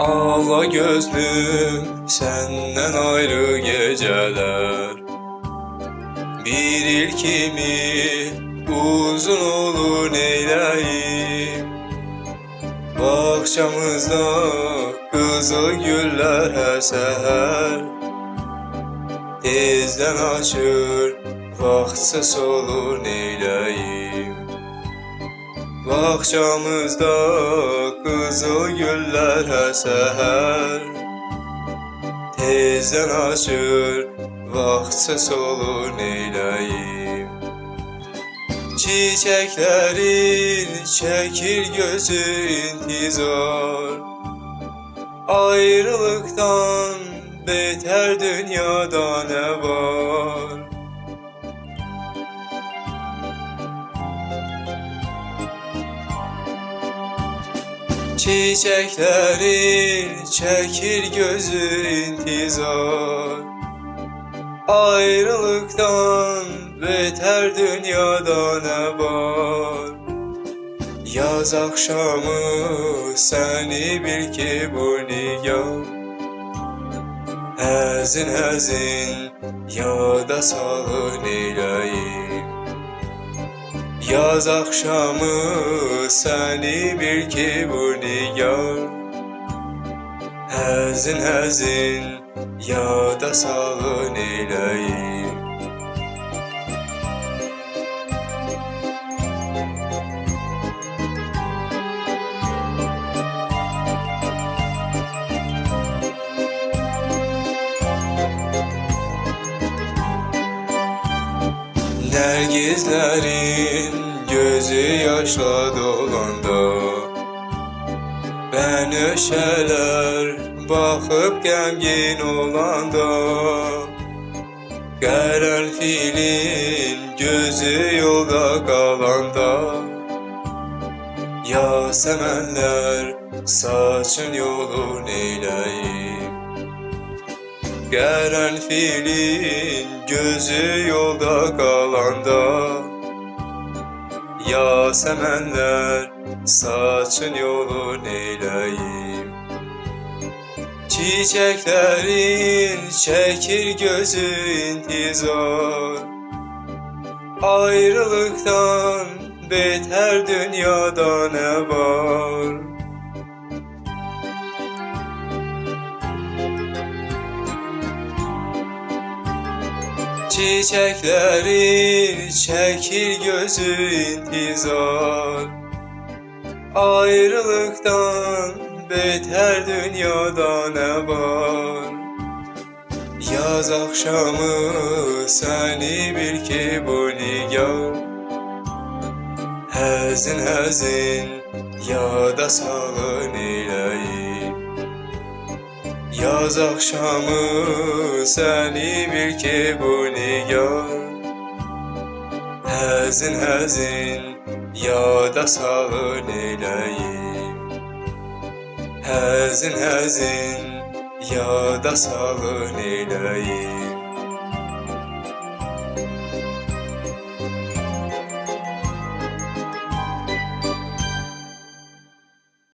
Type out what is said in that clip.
Ağla gözlüm, senden ayrı geceler. Bir il kimi uzun olur neyleyim. Bahçamızda kızıl güller her seher. Tezden açır, vaxtsız olur neyleyim. Bahçamızda kızıl güller her seher. Tezden açır, vaxtsız olur neyleyim. Çiçeklerin çekir gözü intizar. Ayrılıktan beter dünyada ne var? Çiçeklerin çekir gözü intizar. Ayrılıktan beter dünyada ne var? Yaz akşamı seni bil ki bu nigar. Həzin həzin yada salır neyləyim. Yaz akşamı seni bil ki bu nigar. Həzin həzin yada salır neyləyim. Nergizlerin gözü yaşla dolanda, ben öşeler bakıp gemgin olanda, karanfilin gözü yolda kalanda, yasemenler saçın yolu neyleyim. Karanfilin gözü yolda kalanda, yasemenler saçın yolu neyleyim. Çiçeklerin çekir gözü intizar. Ayrılıktan beter dünyada ne var? Çiçeklerin çekir gözü intizar. Ayrılıktan beter dünyada ne var? Yaz akşamı seni bil ki bu nigar. Həzin həzin yada salır neyləyim. Yaz akşamı seni bil ki bu nigar. Həzin həzin yada salır neyləyim. Həzin həzin yada salır neyləyim.